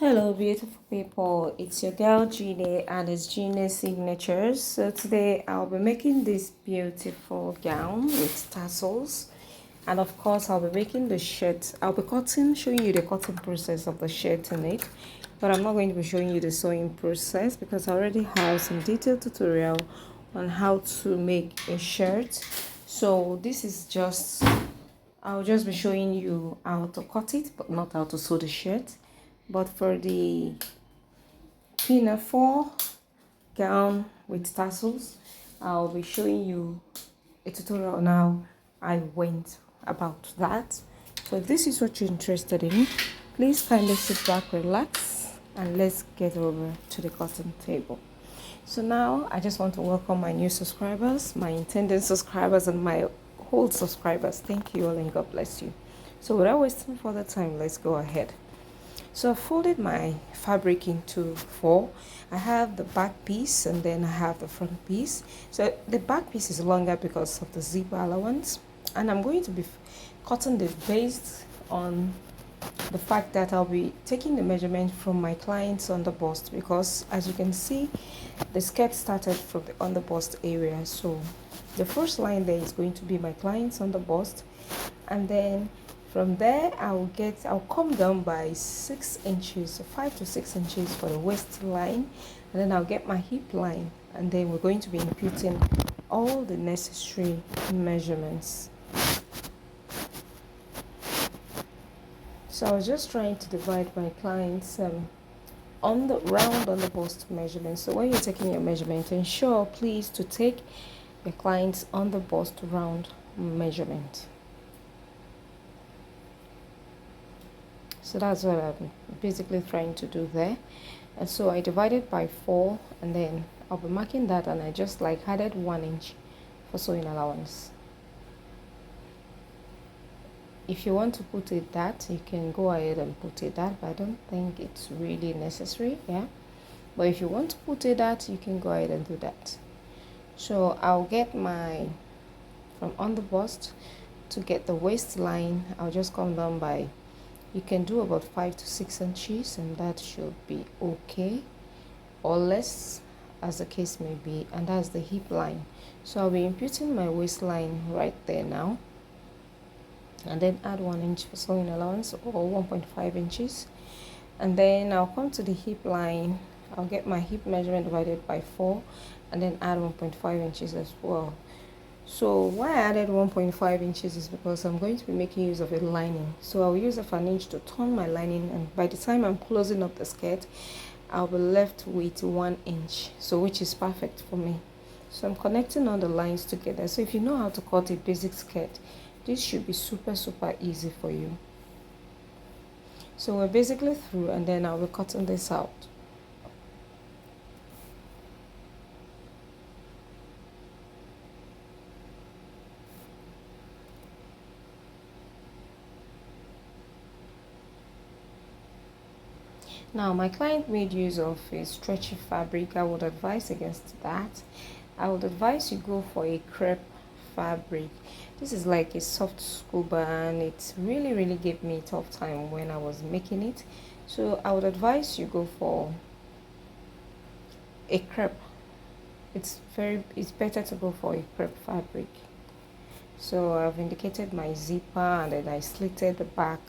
Hello, beautiful people. It's your girl Jeannie and it's Jeannie Signatures. So today I'll be making this beautiful gown with tassels, and of course I'll be making the shirt. I'll be cutting, showing you the cutting process of the shirt in it, but I'm not going to be showing you the sewing process because I already have some detailed tutorial on how to make a shirt. So this is just, I'll just be showing you how to cut it, but not how to sew the shirt. But for the Pinafore gown with tassels, I'll be showing you a tutorial on how I went about that. So if this is what you're interested in, please kindly sit back, relax, and let's get over to the cutting table. So now I just want to welcome my new subscribers, my intended subscribers, and my old subscribers. Thank you all and God bless you. So without wasting further time, let's go ahead. So I folded my fabric into four. I have the back piece and then I have the front piece. So the back piece is longer because of the zipper allowance, and I'm going to be cutting the base on the fact that I'll be taking the measurement from my client's underbust, because as you can see the skirt started from the underbust area. So the first line there is going to be my client's underbust, and then from there I'll come down by 6 inches, so 5 to 6 inches for the waistline, and then I'll get my hip line, and then we're going to be imputing all the necessary measurements. So I was just trying to divide my clients on the round on the bust measurement. So when you're taking your measurement, ensure please to take your clients on the bust round measurement. So that's what I'm basically trying to do there. And so I divided by 4, and then I'll be marking that, and I just like added 1 inch for sewing allowance. If you want to put it that, you can go ahead and put it that, but I don't think it's really necessary, yeah. But if you want to put it that, you can go ahead and do that. So I'll get my, from on the bust to get the waistline, I'll just come down by, you can do about 5 to 6 inches, and that should be okay, or less as the case may be. And that's the hip line. So I'll be imputing my waistline right there now, and then add 1 inch for sewing allowance, or 1.5 inches, and then I'll come to the hip line. I'll get my hip measurement divided by 4, and then add 1.5 inches as well. So why I added 1.5 inches is because I'm going to be making use of a lining. So I'll use an inch to turn my lining, and by the time I'm closing up the skirt, I'll be left with 1 inch, so which is perfect for me. So I'm connecting all the lines together. So if you know how to cut a basic skirt, this should be super easy for you. So we're basically through, and then I'll be cutting this out. Now my client made use of a stretchy fabric. I would advise against that. I would advise you go for a crepe fabric. This is like a soft scuba, and it really gave me a tough time when I was making it. So I would advise you go for a crepe. It's better to go for a crepe fabric. So I've indicated my zipper, and then I slitted the back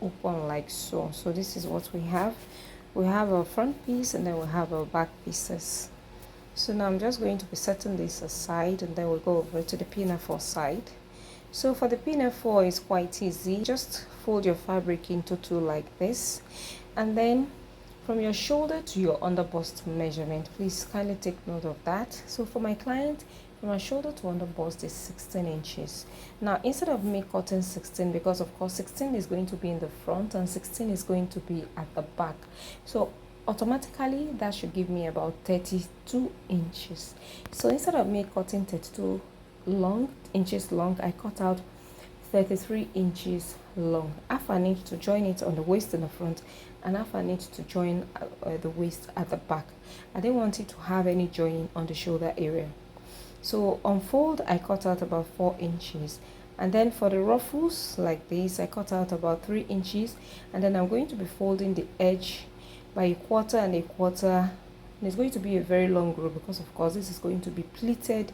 open like so. So this is what we have. We have our front piece, and then we have our back pieces. So now I'm just going to be setting this aside, and then we'll go over to the pinafore side. So for the pinafore, it's quite easy. Just fold your fabric into 2 like this, and then from your shoulder to your underbust measurement, please kindly take note of that. So for my client, from my shoulder to underbust is 16 inches. Now instead of me cutting 16, because of course 16 is going to be in the front and 16 is going to be at the back, so automatically that should give me about 32 inches. So instead of me cutting 32 inches long, I cut out 33 inches long, half an inch to join it on the waist in the front, and half an inch to join the waist at the back. I didn't want it to have any joining on the shoulder area. So on fold, I cut out about 4 inches, and then for the ruffles like this, I cut out about 3 inches, and then I'm going to be folding the edge by a quarter and a quarter, and it's going to be a very long row because of course this is going to be pleated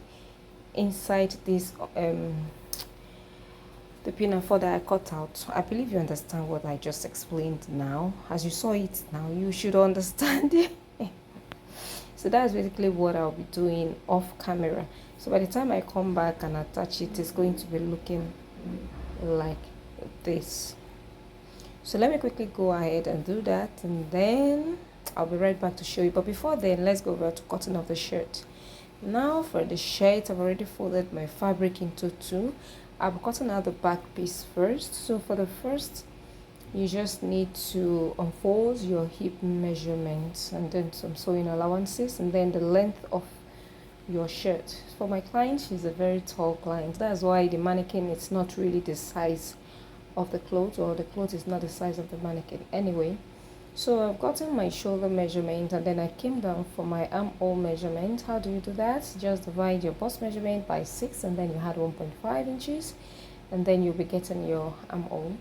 inside this the pinafore that I cut out. I believe you understand what I just explained now. As you saw it now, you should understand it. So that's basically what I'll be doing off camera. So by the time I come back and attach it, it's going to be looking like this. So let me quickly go ahead and do that, and then I'll be right back to show you. But before then, let's go over to cutting of the shirt. Now for the shirt, I've already folded my fabric into two. I'm cutting out the back piece first. So for the first, you just need to unfold your hip measurements and then some sewing allowances and then the length of your shirt. For my client, she's a very tall client. That's why the mannequin is not really the size of the clothes, or the clothes is not the size of the mannequin anyway. So I've gotten my shoulder measurement and then I came down for my armhole measurement. How do you do that? Just divide your bust measurement by 6 and then you add 1.5 inches and then you'll be getting your armhole.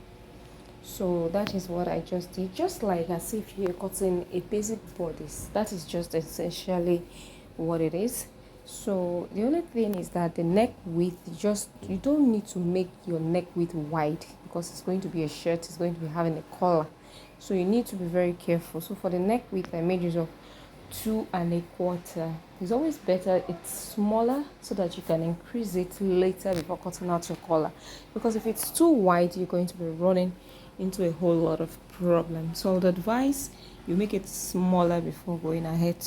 So that is what I just did, just like as if you're cutting a basic bodice. That is just essentially what it is. So the only thing is that the neck width, you don't need to make your neck width wide because it's going to be a shirt, it's going to be having a collar. So you need to be very careful. So for the neck width, I made use of 2 1/4. It's always better it's smaller so that you can increase it later before cutting out your collar. Because if it's too wide, you're going to be running into a whole lot of problems. So I would advise you make it smaller before going ahead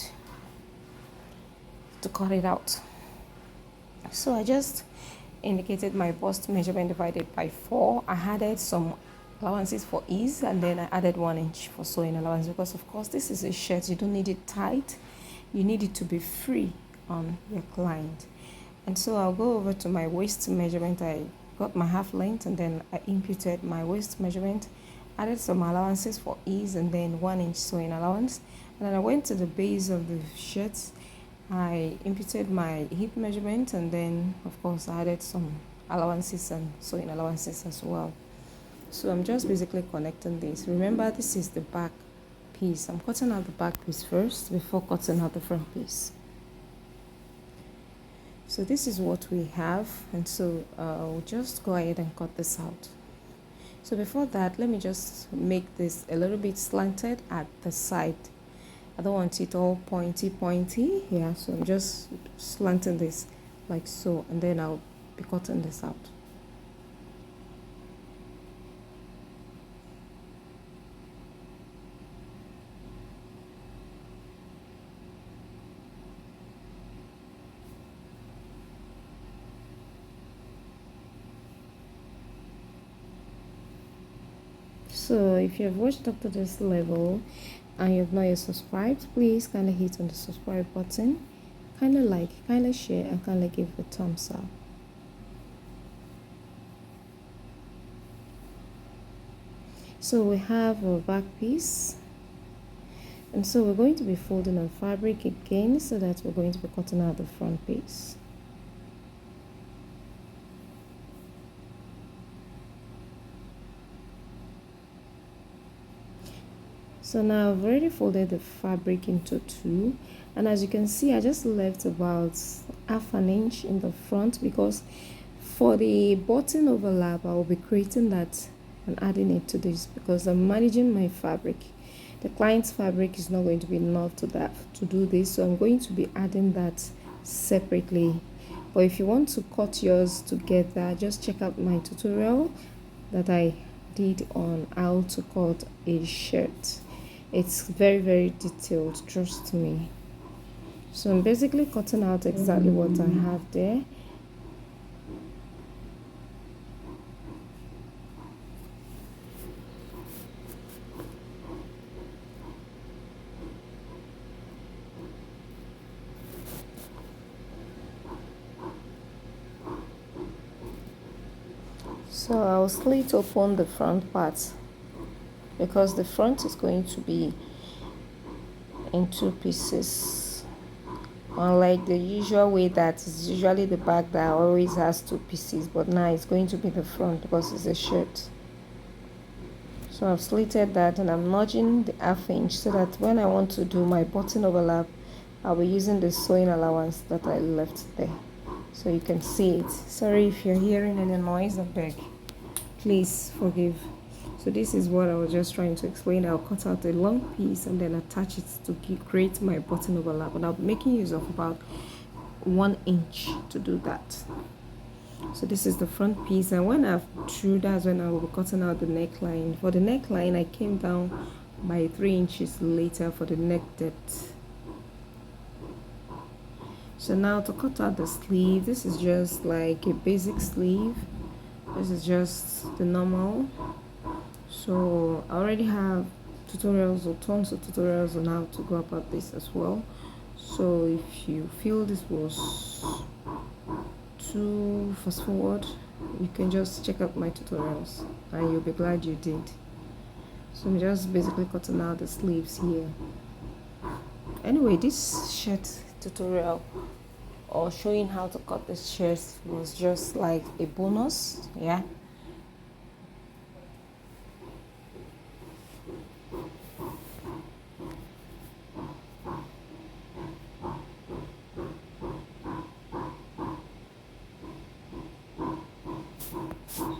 to cut it out. So I just indicated my bust measurement divided by 4. I added some allowances for ease and then I added 1 inch for sewing allowance because of course this is a shirt, you don't need it tight, you need it to be free on your client. And so I'll go over to my waist measurement. I got my half length and then I imputed my waist measurement, added some allowances for ease and then 1 inch sewing allowance, and then I went to the base of the shirt. I imputed my hip measurement and then of course I added some allowances and sewing allowances as well. So I'm just basically connecting this. Remember, this is the back piece. I'm cutting out the back piece first before cutting out the front piece. So this is what we have, and so we'll just go ahead and cut this out. So before that, let me just make this a little bit slanted at the side. I don't want it all pointy, yeah, so I'm just slanting this like so, and then I'll be cutting this out. So if you have watched up to this level and you've not yet subscribed, please kindly hit on the subscribe button, kindly like, kindly share, and kindly give a thumbs up. So we have a back piece, and so we're going to be folding our fabric again so that we're going to be cutting out the front piece. So now I've already folded the fabric into 2, and as you can see I just left about half an inch in the front because for the button overlap I will be creating that and adding it to this because I'm managing my fabric. The client's fabric is not going to be enough to do this, so I'm going to be adding that separately. But if you want to cut yours together, just check out my tutorial that I did on how to cut a shirt. It's very, very detailed, trust me. So I'm basically cutting out exactly what I have there. So I'll slit open the front part because the front is going to be in 2 pieces, unlike the usual way that is usually the back that always has 2 pieces, but now it's going to be the front because it's a shirt. So I've slitted that and I'm nudging the half inch so that when I want to do my button overlap, I'll be using the sewing allowance that I left there. So you can see it. Sorry if you're hearing any noise, I beg. Please forgive. So this is what I was just trying to explain. I'll cut out a long piece and then attach it to create my button overlap. And I'll be making use of about 1 inch to do that. So this is the front piece, and when I've through, that's when I will be cutting out the neckline. For the neckline, I came down by 3 inches later for the neck depth. So now to cut out the sleeve, this is just like a basic sleeve. This is just the normal. So I already have tutorials or tons of tutorials on how to go about this as well. So if you feel this was too fast forward, you can just check out my tutorials and you'll be glad you did. So I'm just basically cutting out the sleeves here. Anyway, this shirt tutorial or showing how to cut this shirt was just like a bonus, yeah.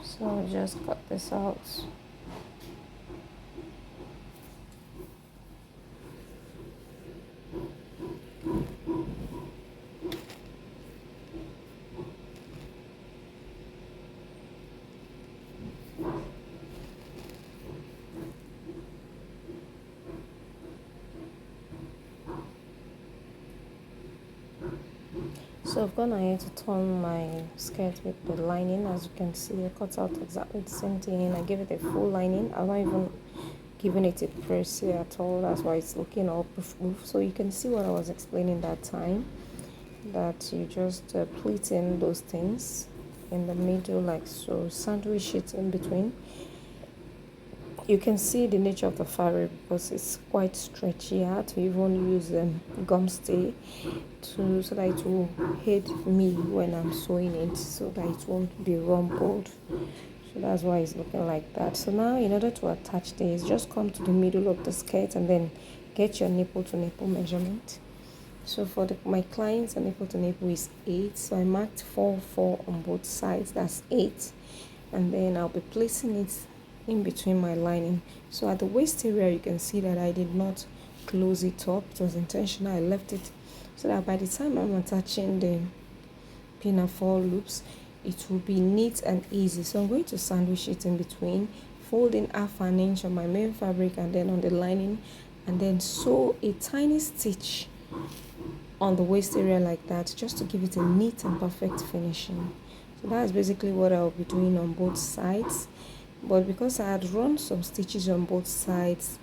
So I'll just cut this out. So I've gone ahead to turn my skirt with the lining. As you can see, I cut out exactly the same thing. I gave it a full lining. I'm not even giving it a press here at all. That's why it's looking all poof. So you can see what I was explaining that time, that you just pleat in those things in the middle like so, sandwich it in between. You can see the nature of the fabric because it's quite stretchy. I had to even use gum stay so that it will aid me when I'm sewing it, so that it won't be rumpled. So that's why it's looking like that. So now in order to attach this, just come to the middle of the skirt and then get your nipple to nipple measurement. So for my clients, the nipple to nipple is 8, so I marked 4 on both sides. That's 8, and then I'll be placing it in between my lining. So at the waist area, you can see that I did not close it up. It was intentional. I left it so that by the time I'm attaching the pinafore loops, it will be neat and easy. So I'm going to sandwich it in between, folding half an inch on my main fabric and then on the lining, and then sew a tiny stitch on the waist area like that, just to give it a neat and perfect finishing. So that's basically what I'll be doing on both sides. But because I had run some stitches on both sides,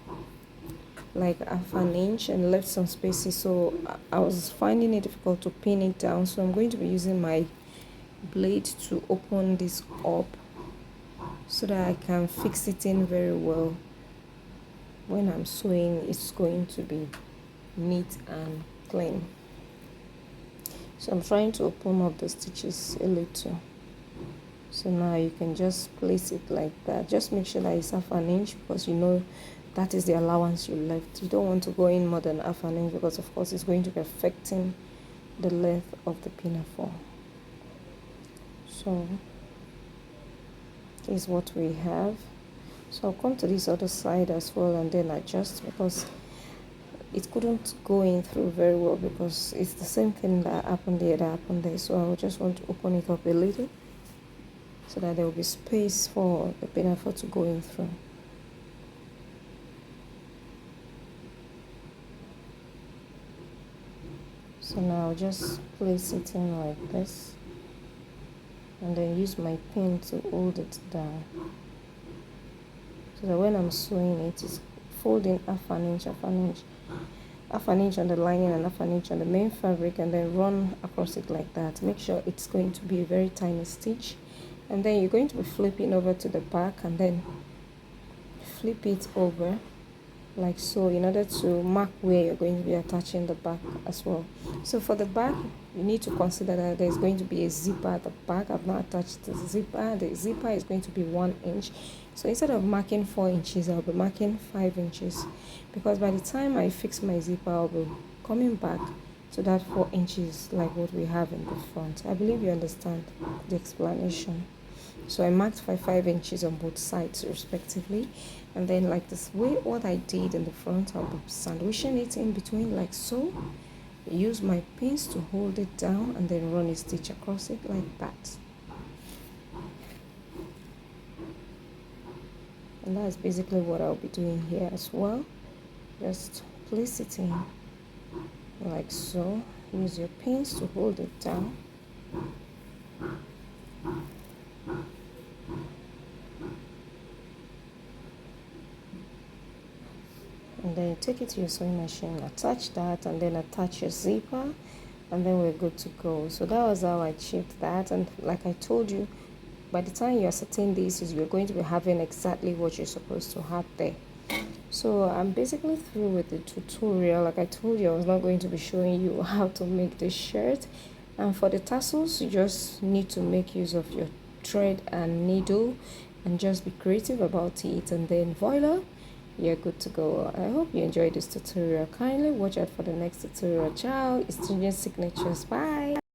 like half an inch, and left some spaces, so I was finding it difficult to pin it down. So I'm going to be using my blade to open this up so that I can fix it in very well. When I'm sewing, it's going to be neat and clean. So I'm trying to open up the stitches a little. So now you can just place it like that. Just make sure that it's half an inch, because you know that is the allowance you left. You don't want to go in more than half an inch, because of course it's going to be affecting the length of the pinafore. So is what we have. So I'll come to this other side as well and then adjust, because it couldn't go in through very well, because it's the same thing that happened there that happened there. So I just want to open it up a little so that there will be space for the pinafore to go in through. So now I'll just place it in like this and then use my pin to hold it down, so that when I'm sewing it, it's folding half an inch on the lining and half an inch on the main fabric, and then run across it like that. Make sure it's going to be a very tiny stitch, and then you're going to be flipping over to the back and then flip it over like so, in order to mark where you're going to be attaching the back as well. So for the back, you need to consider that there's going to be a zipper at the back. I've not attached the zipper. The zipper is going to be 1 inch. So instead of marking 4 inches, I'll be marking 5 inches, because by the time I fix my zipper, I'll be coming back to that 4 inches like what we have in the front. I believe you understand the explanation. So I marked 5 inches on both sides respectively, and then like this way what I did in the front, I'll be sandwiching it in between like so. Use my pins to hold it down and then run a stitch across it like that. And that's basically what I'll be doing here as well. Just place it in like so. Use your pins to hold it down. And then take it to your sewing machine, attach that, and then attach your zipper, and then we're good to go. So that was how I achieved that. And like I told you, by the time you ascertain this, you're going to be having exactly what you're supposed to have there. So I'm basically through with the tutorial. Like I told you, I was not going to be showing you how to make this shirt. And for the tassels, you just need to make use of your thread and needle and just be creative about it, and then voila, you're good to go. I hope you enjoyed this tutorial. Kindly watch out for the next tutorial. Ciao, it's Student Signatures. Bye.